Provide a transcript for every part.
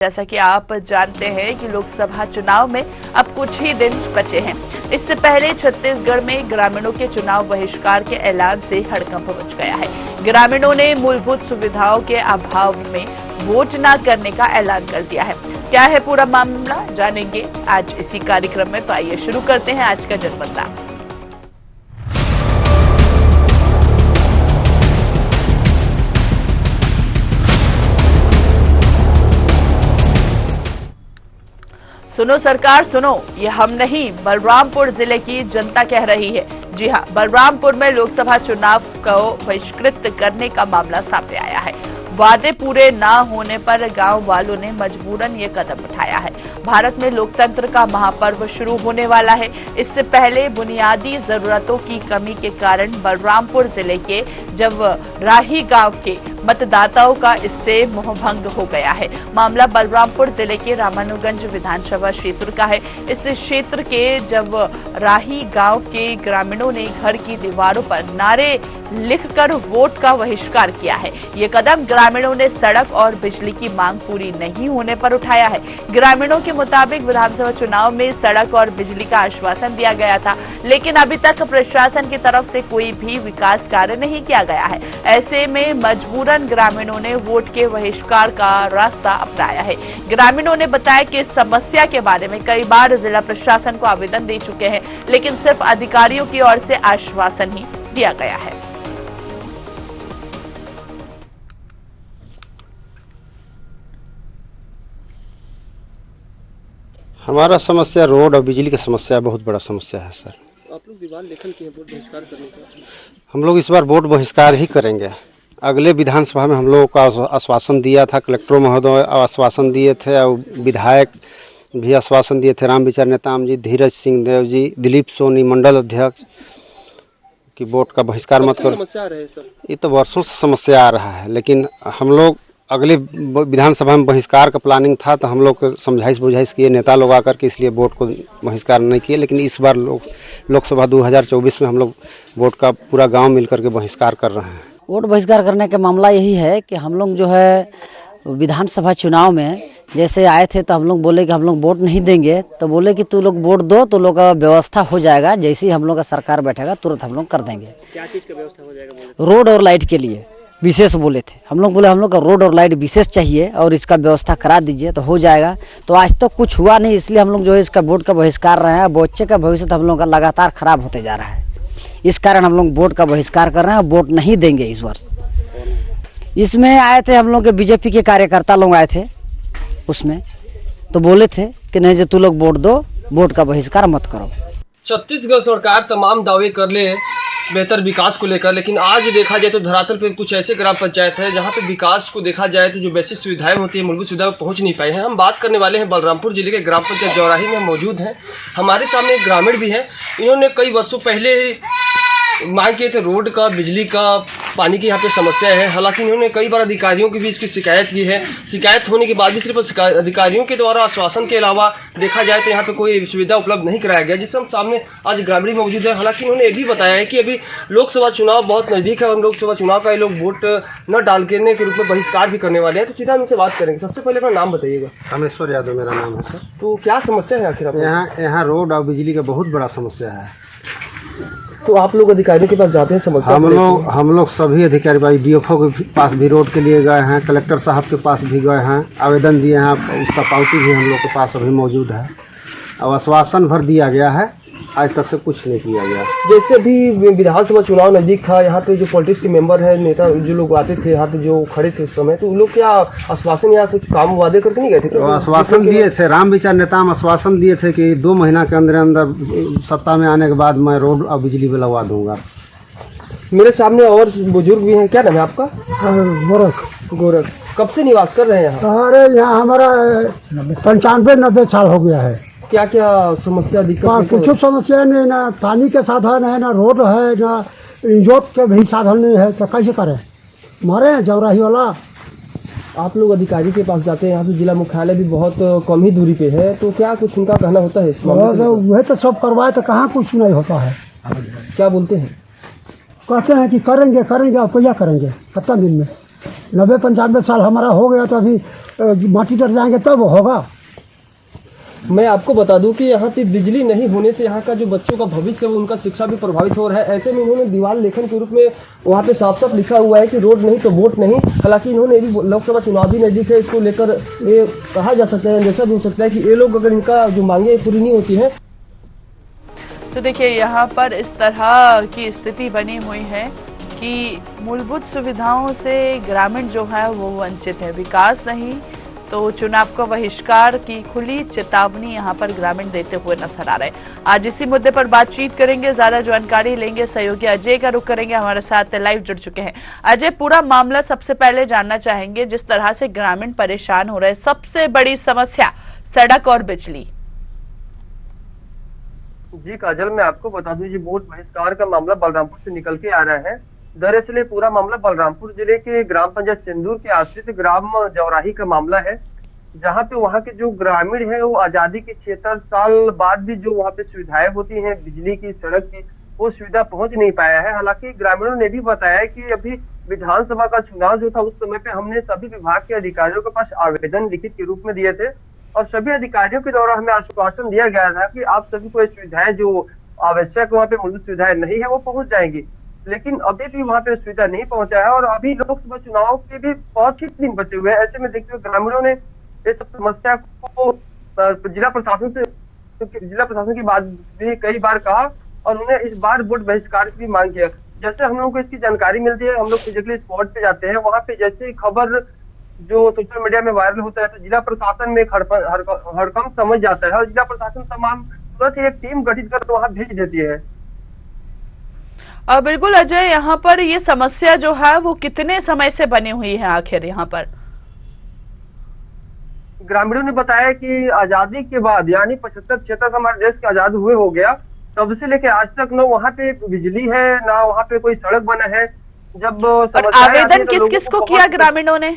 जैसा कि आप जानते हैं कि लोकसभा चुनाव में अब कुछ ही दिन बचे हैं। इससे पहले छत्तीसगढ़ में ग्रामीणों के चुनाव बहिष्कार के ऐलान से हड़कंप मच गया है। ग्रामीणों ने मूलभूत सुविधाओं के अभाव में वोट न करने का ऐलान कर दिया है। क्या है पूरा मामला, जानेंगे आज इसी कार्यक्रम में। तो आइए शुरू करते हैं आज का जनमत। सुनो सरकार सुनो, ये हम नहीं, बलरामपुर जिले की जनता कह रही है। जी हां, बलरामपुर में लोकसभा चुनाव को बहिष्कृत करने का मामला सामने आया है। वादे पूरे न होने पर गांव वालों ने मजबूरन ये कदम उठाया है। भारत में लोकतंत्र का महापर्व शुरू होने वाला है। इससे पहले बुनियादी जरूरतों की कमी के कारण बलरामपुर जिले के राही गांव के मतदाताओं का इससे मोहभंग हो गया है। मामला बलरामपुर जिले के रामानुगंज विधानसभा क्षेत्र का है। इस क्षेत्र के राही गांव के ग्रामीणों ने घर की दीवारों पर नारे लिखकर वोट का बहिष्कार किया है। ये कदम ग्रामीणों ने सड़क और बिजली की मांग पूरी नहीं होने पर उठाया है। ग्रामीणों के मुताबिक विधानसभा चुनाव में सड़क और बिजली का आश्वासन दिया गया था, लेकिन अभी तक प्रशासन की तरफ से कोई भी विकास कार्य नहीं किया गया है। ऐसे में मजबूरन ग्रामीणों ने वोट के बहिष्कार का रास्ता अपनाया है। ग्रामीणों ने बताया कि इस समस्या के बारे में कई बार जिला प्रशासन को आवेदन दे चुके हैं, लेकिन सिर्फ अधिकारियों की ओर से आश्वासन ही दिया गया है। हमारा समस्या रोड और बिजली की समस्या बहुत बड़ा समस्या है सर। आप लोग दीवार लेखन किए वोट बहिष्कार करने का? हम लोग इस बार वोट बहिष्कार ही करेंगे। अगले विधानसभा में हम लोगों का आश्वासन दिया था, कलेक्टर महोदय आश्वासन दिए थे और विधायक भी आश्वासन दिए थे, रामविचार नेताम जी, धीरज सिंह देव जी, दिलीप सोनी मंडल अध्यक्ष, कि वोट का बहिष्कार मत करो। समस्या आ रही है सर? ये तो वर्षों से समस्या आ रहा है, लेकिन हम लोग अगले विधानसभा में बहिष्कार का प्लानिंग था, तो हम लोग समझाइश बुझाइश किए नेता लोग आकर के, इसलिए वोट को बहिष्कार नहीं किए। लेकिन इस बार लोकसभा 2024 में हम लोग वोट का पूरा गांव मिलकर के बहिष्कार कर रहे हैं। वोट बहिष्कार करने का मामला यही है कि हम लोग जो है विधानसभा चुनाव में जैसे आए थे, तो हम लोग बोले कि हम लोग वोट नहीं देंगे, तो बोले कि तू लोग वोट दो तो लोग का व्यवस्था हो जाएगा, जैसे ही हम लोग का सरकार बैठेगा तुरंत हम लोग कर देंगे। क्या चीज का व्यवस्था हो जाएगा? रोड और लाइट के लिए विशेष बोले थे। हम लोग बोले हम लोग का रोड और लाइट विशेष चाहिए और इसका व्यवस्था करा दीजिए तो हो जाएगा। तो आज तक कुछ हुआ नहीं, इसलिए हम लोग जो है इसका वोट का बहिष्कार रहे हैं। बच्चे का भविष्य हम लोग का लगातार खराब होते जा रहा है, इस कारण हम लोग वोट का बहिष्कार कर रहे हैं। वोट नहीं देंगे इस वर्ष। इसमें आए थे हम लोग के बीजेपी के कार्यकर्ता लोग आए थे, उसमें तो बोले थे कि नहीं, जो तू लोग वोट दो, वोट का बहिष्कार मत करो। छत्तीसगढ़ सरकार तमाम दावे कर ले बेहतर विकास को लेकर, लेकिन आज देखा जाए तो धरातल पे कुछ ऐसे ग्राम पंचायत है जहां पे विकास को देखा जाए तो जो बेसिक सुविधाएं होती है, मूलभूत सुविधाएं पहुंच नहीं पाई हैं। हम बात करने वाले हैं बलरामपुर जिले के ग्राम पंचायत जौराही में मौजूद हैं। हमारे सामने एक ग्रामीण भी है। इन्होंने कई वर्षों पहले मांग किए थे रोड का, बिजली का, पानी की यहाँ पे समस्या है। हालांकि इन्होंने कई बार अधिकारियों की भी इसकी शिकायत की है। शिकायत होने के बाद भी सिर्फ अधिकारियों के द्वारा आश्वासन के अलावा देखा जाए तो यहाँ पे कोई सुविधा उपलब्ध नहीं कराया गया, जिससे हम सामने आज ग्रामीण मौजूद है। हालांकि इन्होंने ये भी बताया है कि अभी लोकसभा चुनाव बहुत नजदीक है और लोकसभा चुनाव का ये लोग वोट न डाल करने के रूप में बहिष्कार भी करने वाले हैं। तो सीधा हम इनसे बात करेंगे। सबसे पहले अपना नाम बताइएगा। रामेश्वर यादव मेरा नाम है सर। तो क्या समस्या है आखिर? यहाँ रोड और बिजली का बहुत बड़ा समस्या है। तो आप लोग अधिकारियों के पास जाते हैं समस्या? हम लोग सभी अधिकारी भाई डीएफओ के पास भी रोड के लिए गए हैं, कलेक्टर साहब के पास भी गए हैं, आवेदन दिए हैं। उसका पावती भी हम लोग के पास अभी मौजूद है और आश्वासन भर दिया गया है। आज तक से कुछ नहीं किया गया। जैसे भी विधानसभा चुनाव नजदीक था, यहाँ पे जो पॉलिटिक्स के मेंबर है, नेता जो लोग आते थे यहाँ पे, जो खड़े थे उस समय, तो उन लोग क्या आश्वासन या कुछ काम वादे करके नहीं गए थे? तो आश्वासन दिए थे, रामविचार नेताम आश्वासन दिए थे कि 2 महीना के अंदर अंदर सत्ता में आने के बाद मैं रोड और बिजली भी लगवा दूंगा। मेरे सामने और बुजुर्ग भी हैं। क्या नाम है आपका? गोरख। कब से निवास कर रहे हैं यहाँ? अरे यहाँ हमारा 95-90 साल हो गया है। क्या क्या समस्या दिक्कत? कुछ समस्या नहीं, ना पानी के साधन है, ना रोड है, ना इजोत के भी साधन नहीं है। तो कैसे करें? मरे जौराही वाला। आप लोग अधिकारी के पास जाते हैं, यहाँ पे जिला मुख्यालय भी बहुत कम ही दूरी पे है, तो क्या कुछ उनका कहना होता है इस मामले में? वह तो सब करवाए तो कहाँ कुछ नहीं होता है। क्या बोलते हैं? कहते हैं कि करेंगे करेंगे, और क्या करेंगे कितना दिन में। 90-95 साल हमारा हो गया तो अभी माटी तर जाएंगे तब होगा। मैं आपको बता दूं कि यहाँ पे बिजली नहीं होने से यहाँ का जो बच्चों का भविष्य है उनका शिक्षा भी प्रभावित हो रहा है। ऐसे में इन्होंने दीवार लेखन के रूप में वहाँ पे साफ साफ लिखा हुआ है कि रोड नहीं तो वोट नहीं। हालांकि इन्होंने भी लोकसभा चुनाव भी नजदीक है, इसको लेकर ये कहा जा सकता है, अंदेशा भी हो सकता है कि ये लोग अगर इनका जो मांगे पूरी नहीं होती है। तो देखिए यहाँ पर इस तरह की स्थिति बनी हुई है कि मूलभूत सुविधाओं से ग्रामीण जो है वो वंचित है, विकास नहीं तो चुनाव का बहिष्कार की खुली चेतावनी यहाँ पर ग्रामीण देते हुए नजर आ रहे हैं। आज इसी मुद्दे पर बातचीत करेंगे, ज्यादा जानकारी लेंगे, सहयोगी अजय का रुख करेंगे, हमारे साथ लाइव जुड़ चुके हैं। अजय, पूरा मामला सबसे पहले जानना चाहेंगे, जिस तरह से ग्रामीण परेशान हो रहे हैं, सबसे बड़ी समस्या सड़क और बिजली। जी काजल, मैं आपको बता दूं, ये वोट बहिष्कार का मामला बलरामपुर से निकल के आ रहा है। दरअसल ये पूरा मामला बलरामपुर जिले के ग्राम पंचायत चंदूर के आश्रित ग्राम जौराही का मामला है, जहां पे वहां के जो ग्रामीण है वो आजादी के 76 साल बाद भी जो वहां पे सुविधाएं होती हैं बिजली की, सड़क की, वो सुविधा पहुंच नहीं पाया है। हालांकि ग्रामीणों ने भी बताया कि अभी विधानसभा का चुनाव जो था उस समय पे हमने सभी विभाग के अधिकारियों के पास आवेदन लिखित के रूप में दिए थे और सभी अधिकारियों के द्वारा हमें आश्वासन दिया गया था कि आप सभी को ये सुविधाएं जो आवश्यक वहाँ पे मूलभूत सुविधाएं नहीं है वो पहुंच जाएंगी। लेकिन अभी भी वहाँ पे सुविधा नहीं पहुंचा है और अभी लोकसभा चुनाव के भी 5 ही दिन बचे हुए हैं। ऐसे में देखते हुए ग्रामीणों ने इस समस्या को जिला प्रशासन की बात भी कई बार कहा और उन्हें इस बार वोट बहिष्कार की भी मांग किया। जैसे हम लोगों को इसकी जानकारी मिलती है, हम लोग फिजिकली स्पॉट पे जाते हैं, वहाँ पे जैसे खबर जो सोशल मीडिया में वायरल होता है तो जिला प्रशासन में हड़कंप समझ जाता है और जिला प्रशासन तमाम तुरंत एक टीम गठित कर वहाँ भेज देती है। बिल्कुल अजय, यहाँ पर ये समस्या जो है वो कितने समय से बनी हुई है आखिर यहाँ पर? ग्रामीणों ने बताया कि आजादी के बाद यानी 75-76 हमारे देश के आजाद हुए हो गया, तब से लेके आज तक न वहाँ पे बिजली है ना वहाँ पे कोई सड़क बना है। जब आवेदन किस किस को किया ग्रामीणों ने?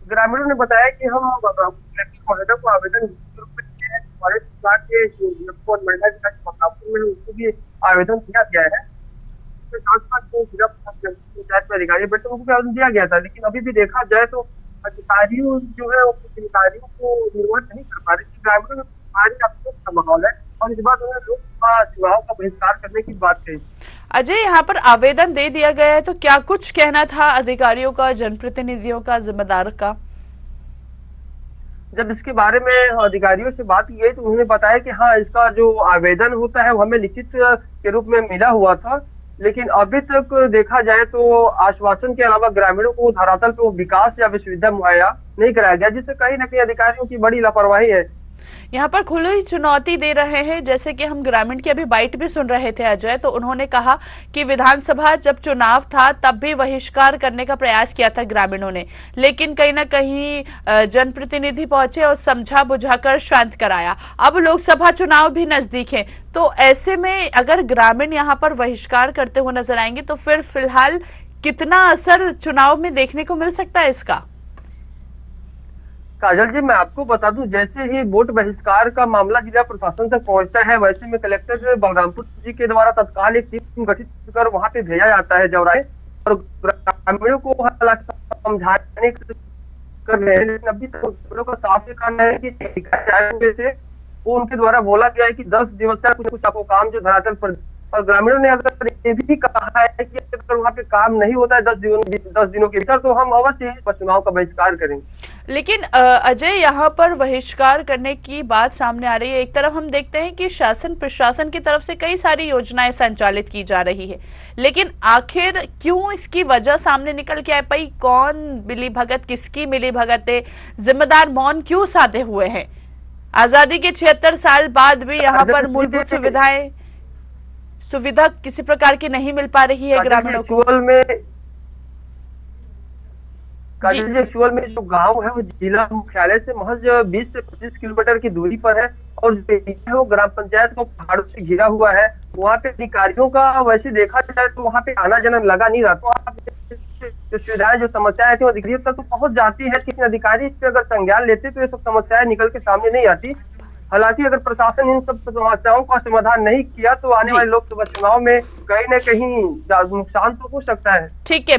ग्रामीणों ने बताया कि हम महोदय को आवेदन हमारे विभाग के महिला में उसको भी आवेदन किया गया है। उसके साथ साथ जो जिला पंचायत में अधिकारी बैठे उनको भी आवेदन दिया गया था, लेकिन अभी भी देखा जाए तो अधिकारियों जो है अधिकारियों को निर्वहन नहीं कर पा रहे। ग्रामीणों में भारी अफसोस का माहौल है और इस बार उन्होंने लोकसभा चुनाव का बहिष्कार करने की बात कही। अजय, यहाँ पर आवेदन दे दिया गया है तो क्या कुछ कहना था अधिकारियों का, जनप्रतिनिधियों का, जिम्मेदार का? जब इसके बारे में अधिकारियों से बात की गई तो उन्होंने बताया कि हाँ, इसका जो आवेदन होता है वो हमें लिखित के रूप में मिला हुआ था, लेकिन अभी तक देखा जाए तो आश्वासन के अलावा ग्रामीणों को धरातल पे वो विकास या सुविधा मुहैया नहीं कराया गया, जिससे कहीं न कहीं अधिकारियों की बड़ी लापरवाही है। यहाँ पर खुली चुनौती दे रहे हैं, जैसे कि हम ग्रामीण की अभी बाइट भी सुन रहे थे अजय, तो उन्होंने कहा कि विधानसभा जब चुनाव था तब भी बहिष्कार करने का प्रयास किया था ग्रामीणों ने, लेकिन कहीं ना कहीं जनप्रतिनिधि पहुंचे और समझा बुझाकर शांत कराया। अब लोकसभा चुनाव भी नजदीक है, तो ऐसे में अगर ग्रामीण यहाँ पर बहिष्कार करते हुए नजर आएंगे तो फिर फिलहाल कितना असर चुनाव में देखने को मिल सकता है इसका? काजल जी, मैं आपको बता दूं, जैसे ही वोट बहिष्कार का मामला जिला प्रशासन तक पहुंचता है वैसे में कलेक्टर बलरामपुर जी के द्वारा तत्काल एक टीम गठित कर वहां पे भेजा जाता है जौराही और ग्रामीणों को समझाने कर रहे हैं। लेकिन अभी तक ग्रामीणों का साफ कहना है कि से वो उनके द्वारा बोला गया है कि 10 दिवस का कुछ आपको काम जो धरातल पर, और ग्रामीणों ने अगर ये भी कहा है कि अगर वहाँ पे काम नहीं होता है 10 दिनों के भीतर तो हम अवश्य चुनाव का बहिष्कार करेंगे। लेकिन अजय, यहाँ पर बहिष्कार करने की बात सामने आ रही है। एक तरफ हम देखते हैं कि शासन प्रशासन की तरफ से कई सारी योजनाएं संचालित की जा रही है, लेकिन आखिर क्यों इसकी वजह सामने निकल के आ पाई? कौन मिली भगत, किसकी मिली भगत है? जिम्मेदार मौन क्यों साधे हुए हैं? आजादी के 76 साल बाद भी यहाँ पर मूलभूत सुविधा किसी प्रकार की नहीं मिल पा रही है ग्रामीणों को। काजल में जो गांव है वो जिला मुख्यालय से महज 20 से 25 किलोमीटर की दूरी पर है और जो ग्राम पंचायत को पहाड़ों से घिरा हुआ है। वहाँ पे अधिकारियों का वैसे देखा जाए तो वहाँ पे आना जाना लगा नहीं रहा, तो वहाँ पे जो सुविधाएं, जो समस्याएं थी वो अधिकारियों तक तो पहुंच जाती है, लेकिन अधिकारी इस पे अगर संज्ञान लेते तो ये सब समस्याएं निकल के सामने नहीं आती। हालांकि अगर प्रशासन इन सब समस्याओं का समाधान नहीं किया तो आने वाले लोकसभा चुनाव में कहीं न कहीं नुकसान तो हो सकता है। ठीक है।